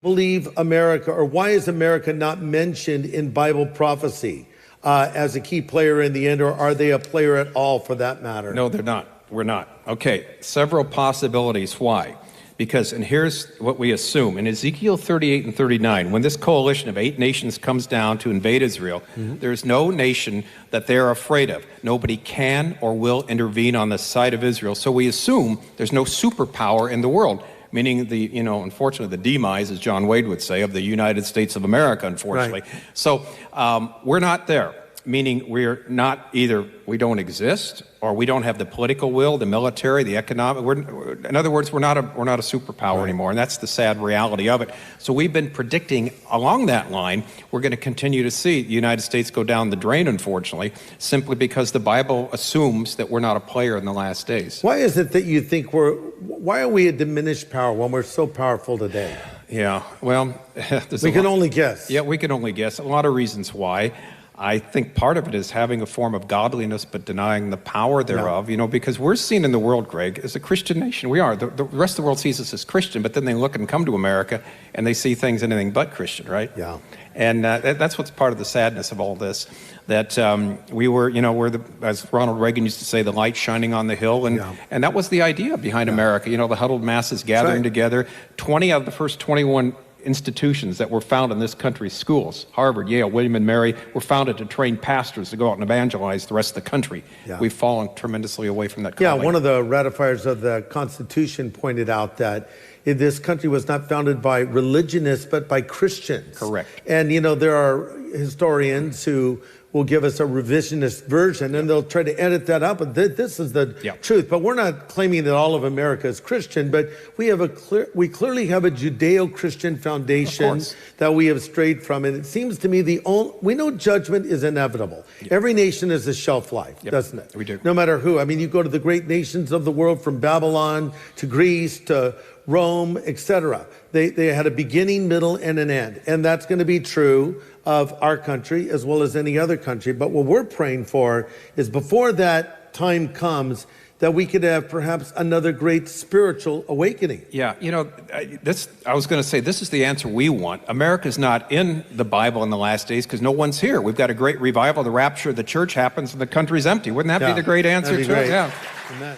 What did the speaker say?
believe America, or why is America not mentioned in Bible prophecy as a key player in the end, or are they a player at all for that matter? No, they're not. We're not. Okay, several possibilities why. Because, and here's what we assume, in Ezekiel 38 and 39, when this coalition of 8 nations comes down to invade Israel, there's no nation that they're afraid of. Nobody can or will intervene on the side of Israel. So we assume there's no superpower in the world, meaning the, unfortunately, the demise, as John Wade would say, of the United States of America, unfortunately. Right. So we're not there, meaning we're not either, we don't exist, or we don't have the political will, the military, the economic. In other words, we're not a superpower anymore, and that's the sad reality of it. So we've been predicting along that line, we're going to continue to see the United States go down the drain, unfortunately, simply because the Bible assumes that we're not a player in the last days. Why is it that you think why are we a diminished power when we're so powerful today? Yeah, well, we can only guess. Yeah, we can only guess. A lot of reasons why. I think part of it is having a form of godliness but denying the power thereof, because we're seen in the world, Greg, as a Christian nation. We are. The rest of the world sees us as Christian, but then they look and come to America and they see things anything but Christian, right? Yeah. And that's what's part of the sadness of all this, that we were, we're as Ronald Reagan used to say, the light shining on the hill. And that was the idea behind America, the huddled masses gathering together. 20 out of the first 21 institutions that were founded in this country's schools, Harvard, Yale, William and Mary, were founded to train pastors to go out and evangelize the rest of the country. Yeah. We've fallen tremendously away from that calling. Yeah, one of the ratifiers of the Constitution pointed out that this country was not founded by religionists, but by Christians. Correct. And, there are historians who will give us a revisionist version, and they'll try to edit that up. But this is the truth. But we're not claiming that all of America is Christian, but we clearly have a Judeo-Christian foundation that we have strayed from. And it seems to me we know judgment is inevitable. Every nation has a shelf life, doesn't it? We do. No matter who. I mean, you go to the great nations of the world, from Babylon to Greece to Rome, etc. They had a beginning, middle, and an end. And that's going to be true of our country as well as any other country. But what we're praying for is, before that time comes, that we could have perhaps another great spiritual awakening. Yeah, I was going to say, this is the answer we want. America's not in the Bible in the last days because no one's here. We've got a great revival. The rapture of the church happens and the country's empty. Wouldn't that be the great answer to it? Yeah. Amen.